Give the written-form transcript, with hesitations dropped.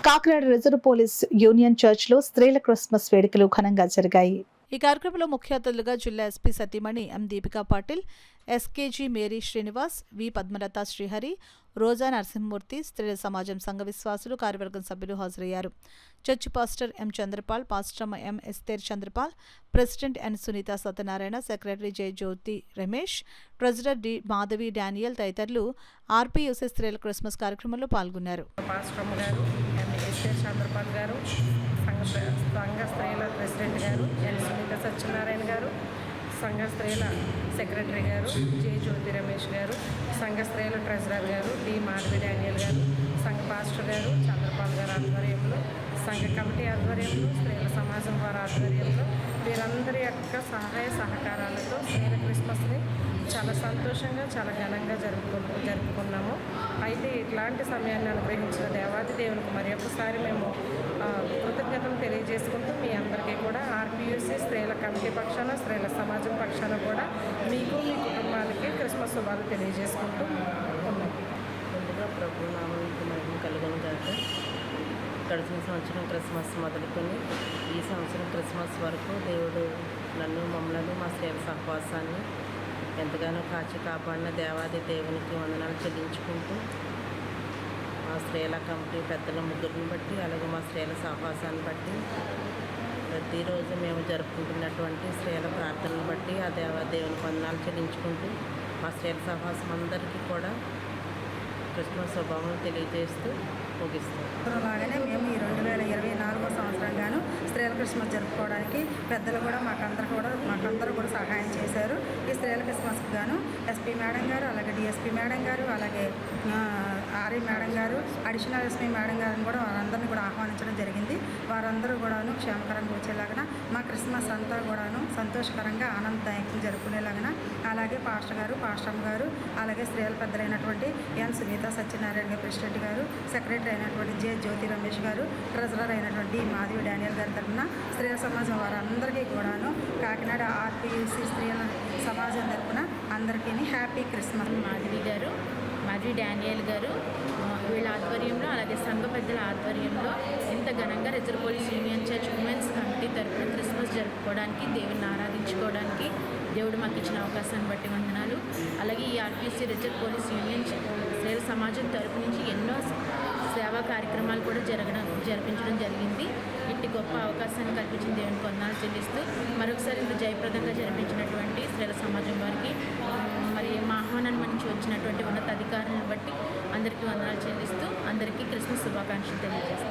Kakinada reserve police union చర్చ్లో స్త్రీల Christmas వేడుకలు ఘనంగా జరిగాయి. ఈ కార్యక్రమంలో ముఖ్య అతిథులుగా జిల్లా ఎస్పీ సతీమణి M Deepika Patil, SKG Mary Srinivas, V Padmalatha Srihari, Roja Narasimhamurthy, స్త్రీల సమాజం సంఘ విశ్వాసులు, కార్యవర్గం సభ్యులు హాజరయ్యారు. చర్చి పాస్టర్ ఎం చంద్రపాల్, పాస్టర్మ M Esther Chandrapal, president N Sunitha Satyanarayana, secretary J Jyothi Ramesh, treasurer D Madhavi Daniel తదితరులు ఆర్పీయూసీ స్త్రీల క్రిస్మస్ కార్యక్రమంలో పాల్గొన్నారు. సంఘ స్త్రీల ప్రెసిడెంట్ గారు ఎన్ సునీత సత్యనారాయణ గారు, సంఘ స్త్రీల సెక్రటరీ గారు జె జ్యోతి రమేష్ గారు, సంఘ స్త్రీల ట్రెజరర్ గారు డి మాధవి డానియల్ గారు, సంఘ పాస్టర్ గారు చంద్రపాల్ గారు ఆధ్వర్యంలో, సంఘ కమిటీ ఆధ్వర్యంలో, స్త్రీల సమాజం వారి ఆధ్వర్యంలో వీరందరి యొక్క సహాయ సహకారాలతో స్త్రీల క్రిస్మస్ని చాలా సంతోషంగా చాలా ఘనంగా జరుపుకున్నాము. అయితే ఇట్లాంటి సమయాన్ని అనుగ్రహించిన దేవాది దేవునికి మరి ఒక్కసారి మేము కృతజ్ఞతలు తెలియజేసుకుంటూ మీ అందరికీ కూడా ఆర్పీయూసీ స్త్రీల కమిటీ పక్షాన, స్త్రీల సమాజం పక్షాన కూడా మీకు మీ కుటుంబాలకి క్రిస్మస్ శుభాలు తెలియజేసుకుంటూ ఉన్నాం. ముందుగా ప్రభు నామానికి మహిమ కలుగును గాక. గడిచిన సంవత్సరం క్రిస్మస్ మొదలుకొని ఈ సంవత్సరం క్రిస్మస్ వరకు దేవుడు నన్ను మమ్మల్ని మా స్త్రీల సహవాసాన్ని ఎంతగానో కాచి కాపాడిన దేవాది దేవునికి వందనాలు చెల్లించుకుంటూ మా స్త్రీల కమిటీ పెద్దల ముగ్గురిని బట్టి అలాగే మా స్త్రీల సహవాసాన్ని బట్టి ప్రతిరోజు మేము జరుపుకుంటున్నటువంటి స్త్రీల ప్రార్థనను బట్టి ఆ దేవునికి వందనాలు చెల్లించుకుంటూ మా స్త్రీల సహవాసం అందరికీ కూడా క్రిస్మస్ శుభాకాంక్షలు తెలియజేస్తూ ముగిస్తాం. అలాగనే మేము ఈ 2024 సంవత్సరం గాను స్త్రీల క్రిస్మస్ జరుపుకోవడానికి పెద్దలు కూడా మాకందరూ కూడా సహాయం చేశారు. ఈ స్త్రీల క్రిస్మస్కి గాను ఎస్పీ మేడం గారు, అలాగే డిఎస్పీ మేడం గారు, అలాగే ఆర్ఈ మేడం గారు, అడిషనల్ ఎస్పీ మేడం గారిని కూడా వారందరినీ కూడా ఆహ్వానించడం జరిగింది. వారందరూ కూడాను క్షేమకరంగా వచ్చేలాగా మా క్రిస్మస్ అంతా కూడాను సంతోషకరంగా ఆనందదాయకంగా జరుపుకునేలాగా, అలాగే పాస్టర్ గారు, పాస్టమ్ గారు, అలాగే స్త్రీల పెద్దలైనటువంటి ఎన్ సునీత సత్యనారాయణ గారు ప్రెసిడెంట్ గారు, సెక్రటరీ అయినటువంటి జె జ్యోతి రమేష్ గారు, ట్రెజరర్ అయినటువంటి మాధవి డానియల్ గారి తరఫున స్త్రీల సమాజం వారందరికీ కూడాను కాకినాడ ఆర్పీయూసీ స్త్రీల సమాజం తరఫున అందరికీ హ్యాపీ క్రిస్మస్. మాధవి డానియల్ గారు వీళ్ళ ఆధ్వర్యంలో, అలాగే సంఘ పెద్దల ఆధ్వర్యంలో ఇంత ఘనంగా reserve police union church women's committee తరఫున క్రిస్మస్ జరుపుకోవడానికి, దేవుని ఆరాధించుకోవడానికి దేవుడు మాకు ఇచ్చిన అవకాశాన్ని బట్టి వందనాలు. అలాగే ఈ ఆర్పీసీ రిజర్వ్ పోలీస్ యూనియన్ స్త్రీల సమాజం తరపు నుంచి ఎన్నో సేవా కార్యక్రమాలు కూడా జరిపించడం జరిగింది. ఇట్టి గొప్ప అవకాశాన్ని కల్పించిన దేవునికి వందనాలు చెల్లిస్తూ మరొకసారి ఇంత జయప్రదంగా జరిపించినటువంటి స్త్రీల సమాజం వారికి, మరి మా ఆహ్వానాన్ని నుంచి వచ్చినటువంటి ఉన్నతాధికారులను బట్టి అందరికీ వందనాలు చెల్లిస్తూ అందరికీ క్రిస్మస్ శుభాకాంక్షలు తెలియజేస్తాం.